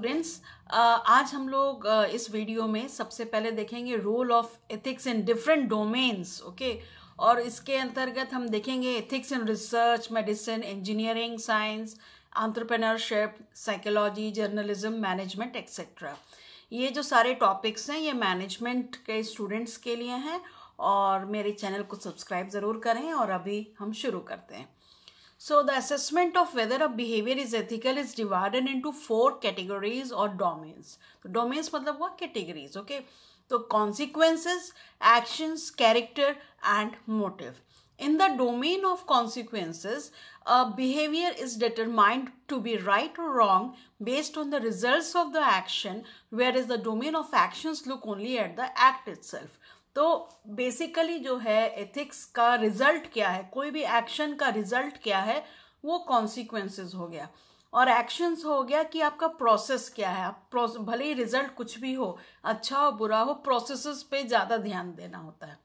Friends, आज हम लोग इस वीडियो में सबसे पहले देखेंगे role of ethics in different domains. Okay, और इसके अंतर्गत हम देखेंगे ethics in research, medicine, engineering, science, entrepreneurship, psychology, journalism, management etcetera. ये जो सारे टॉपिक्स हैं ये मैनेजमेंट के स्टूडेंट्स के लिए हैं और मेरे चैनल को सब्सक्राइब ज़रूर करें। और अभी हम शुरू करते हैं। So the assessment of whether a behavior is ethical is divided into 4 categories or domains. तो domains मतलब हुआ categories, okay? तो consequences, actions, character and motive. In the domain of consequences, a behavior is determined to be right or wrong based on the results of the action, whereas the domain of actions look only at the act itself. तो basically जो है ethics का result क्या है, कोई भी action का result क्या है, वो कॉन्सिक्वेंसेस हो गया। और एक्शंस हो गया कि आपका प्रोसेस क्या है। आप भले ही रिजल्ट कुछ भी हो, अच्छा हो बुरा हो, प्रोसेसेस पे ज़्यादा ध्यान देना होता है।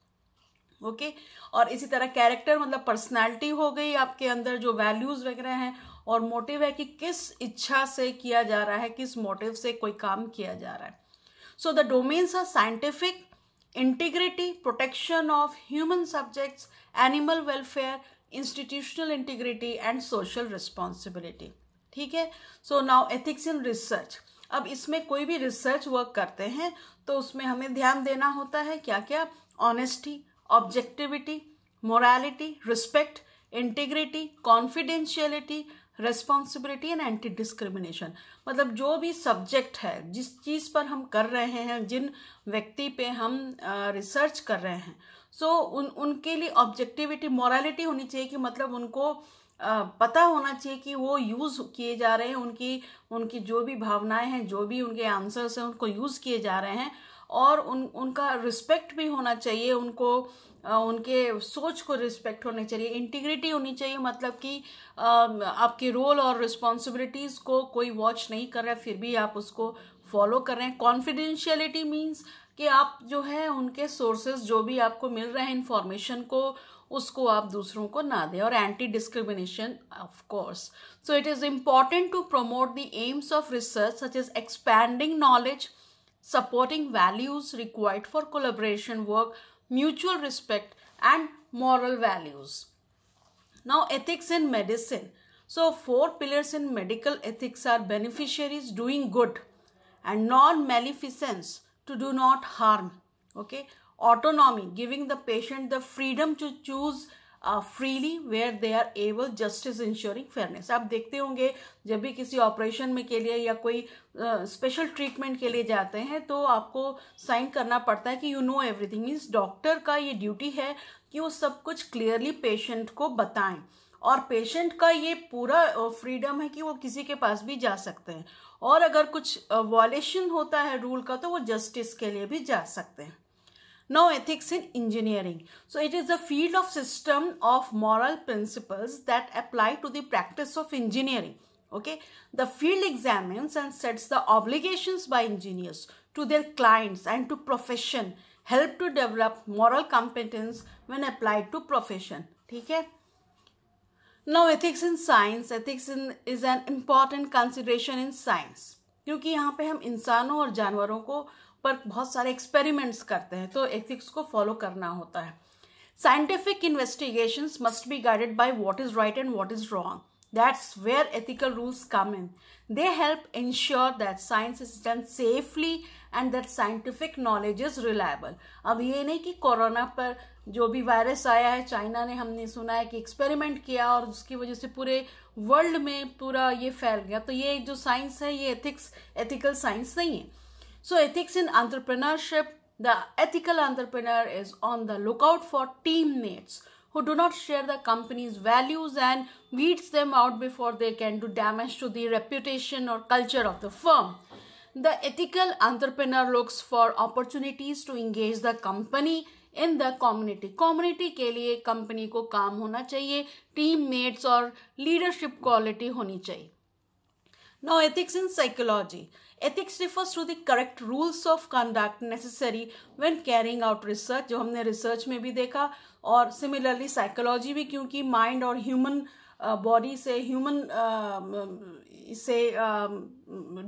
ओके, और इसी तरह कैरेक्टर मतलब पर्सनैलिटी हो गई, आपके अंदर जो वैल्यूज़ वगैरह हैं। और मोटिव है कि किस इच्छा से किया जा रहा है, किस मोटिव से कोई काम किया जा रहा है। So the domains are scientific, integrity, protection of human subjects, animal welfare, institutional integrity and social responsibility। ठीक है। So now ethics in research. अब इसमें कोई भी रिसर्च वर्क करते हैं तो उसमें हमें ध्यान देना होता है क्या क्या? Honesty, objectivity, morality, respect, integrity, confidentiality, responsibility and anti discrimination. मतलब जो भी सब्जेक्ट है, जिस चीज़ पर हम कर रहे हैं, जिन व्यक्ति पे हम रिसर्च कर रहे हैं, सो उनके लिए ऑब्जेक्टिविटी, मोरालिटी होनी चाहिए कि मतलब उनको पता होना चाहिए कि वो यूज़ किए जा रहे हैं, उनकी जो भी भावनाएं हैं, जो भी उनके आंसर्स हैं, उनको यूज़ किए जा रहे हैं। और उनका रिस्पेक्ट भी होना चाहिए, उनको उनके सोच को रिस्पेक्ट होनी चाहिए। इंटीग्रिटी होनी चाहिए, मतलब कि आपके रोल और रिस्पॉन्सिबिलिटीज़ को कोई वॉच नहीं कर रहा है फिर भी आप उसको फॉलो कर रहे हैं। कॉन्फिडेंशियलिटी मीन्स कि आप जो है उनके सोर्सेज जो भी आपको मिल रहे हैं इंफॉर्मेशन को, उसको आप दूसरों को ना दें। और anti discrimination of course. So it is important to promote the aims of research such as expanding knowledge, supporting values required for collaboration work, mutual respect and moral values. Now ethics in medicine. So 4 pillars in medical ethics are beneficiaries doing good and non-maleficence to do not harm. Okay, autonomy, giving the patient the freedom to choose freely where they are able, justice ensuring fairness. आप देखते होंगे जब भी किसी operation में के लिए या कोई स्पेशल ट्रीटमेंट के लिए जाते हैं तो आपको साइन करना पड़ता है कि you know everything. Means doctor का ये ड्यूटी है कि वो सब कुछ क्लियरली पेशेंट को बताएं। और पेशेंट का ये पूरा फ्रीडम है कि वो किसी के पास भी जा सकते हैं, और अगर कुछ वॉयलेशन होता है रूल का तो वो जस्टिस के लिए भी जा सकते हैं। Now ethics in engineering. So it is a field of system of moral principles that apply to the practice of engineering. Okay, the field examines and sets the obligations by engineers to their clients and to profession, help to develop moral competence when applied to profession. ठीक है। Now ethics in science. Ethics is an important consideration in science. क्योंकि यहाँ पे हम इंसानों और जानवरों को पर बहुत सारे एक्सपेरिमेंट्स करते हैं तो एथिक्स को फॉलो करना होता है। Scientific investigations must be guided by what is right and what is wrong. That's where ethical rules come in. They help ensure that science is done safely and that scientific knowledge is reliable. अब ये नहीं कि corona पर जो भी virus आया है, China ने, हमने सुना है कि एक्सपेरिमेंट किया और उसकी वजह से पूरे वर्ल्ड में पूरा ये फैल गया। तो ये जो साइंस है ये एथिकल साइंस नहीं है। So ethics in entrepreneurship. The ethical entrepreneur is on the lookout for teammates who do not share the company's values and weeds them out before they can do damage to the reputation or culture of the firm. The ethical entrepreneur looks for opportunities to engage the company in the community. Community के लिए company को काम होना चाहिए, teammates और leadership quality होनी चाहिए। Now ethics in psychology. Ethics refers to the correct rules of conduct necessary when carrying out research, जो हमने रिसर्च में भी देखा। और सिमिलरली साइकोलॉजी भी, क्योंकि माइंड और ह्यूमन बॉडी से, ह्यूमन इसे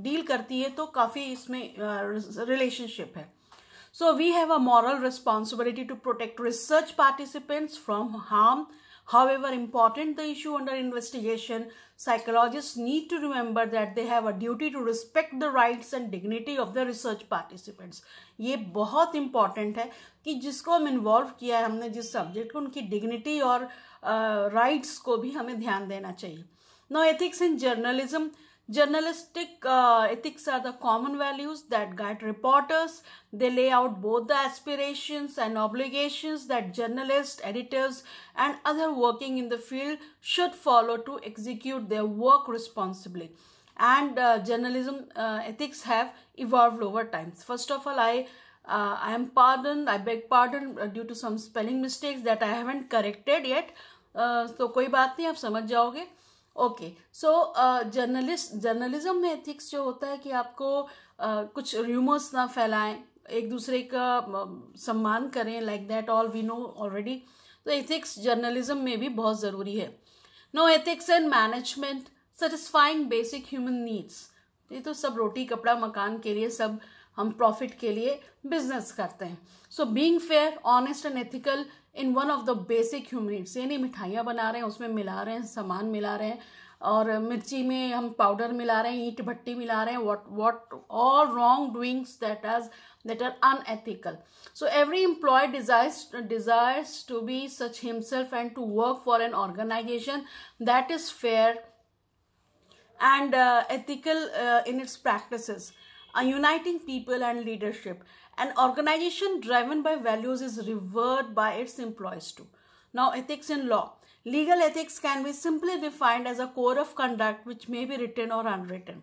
डील करती है, तो काफ़ी इसमें रिलेशनशिप है. So we have a moral responsibility to protect research participants from harm. However important the issue under investigation, psychologists need to remember that they have a duty to respect the rights and dignity of the research participants. ये बहुत important है कि जिसको हम involve किया है, हमने जिस subject को, उनकी dignity और rights को भी हमें ध्यान देना चाहिए. Now ethics in journalism. Journalistic ethics are the common values that guide reporters. They lay out both the aspirations and obligations that journalists, editors, and others working in the field should follow to execute their work responsibly. And journalism ethics have evolved over time. First of all, I beg pardon due to some spelling mistakes that I haven't corrected yet. तो कोई बात नहीं, आप समझ जाओगे. Okay, सो journalism में ethics जो होता है कि आपको कुछ र्यूमर्स ना फैलाएं, एक दूसरे का सम्मान करें, like that all we know already. तो एथिक्स जर्नलिज्म में भी बहुत ज़रूरी है. No ethics and management, satisfying basic human needs. ये तो सब रोटी कपड़ा मकान के लिए, सब हम प्रॉफिट के लिए बिजनेस करते हैं. So being fair, honest and ethical in one of the basic human needs. ये नहीं मिठाइयाँ बना रहे हैं, उसमें मिला रहे हैं, सामान मिला रहे हैं, और मिर्ची में हम पाउडर मिला रहे हैं, ईंट भट्टी मिला रहे हैं, what all wrong doings that are unethical. So every employee desires to be such himself and to work for an organization that is fair and ethical in its practices, uniting people and leadership. An organization driven by values is revered by its employees too. Now, ethics in law. Legal ethics can be simply defined as a code of conduct which may be written or unwritten.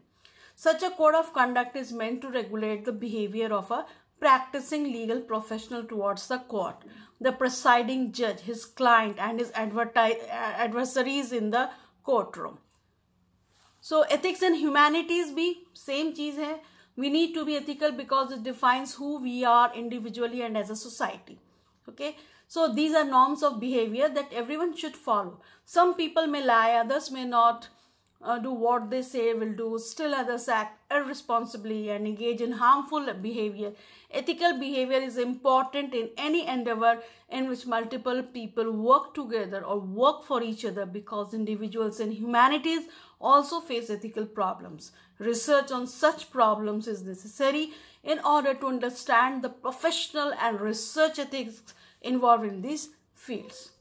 Such a code of conduct is meant to regulate the behavior of a practicing legal professional towards the court, the presiding judge, his client, and his adversaries in the courtroom. So, ethics and humanities भी same चीज़ है. We need to be ethical because it defines who we are individually and as a society. Okay, so these are norms of behavior that everyone should follow. Some people may lie, others may not do what they say will do. Still others act irresponsibly and engage in harmful behavior. Ethical behavior is important in any endeavor in which multiple people work together or work for each other, because individuals in humanities also face ethical problems. Research on such problems is necessary in order to understand the professional and research ethics involved in these fields.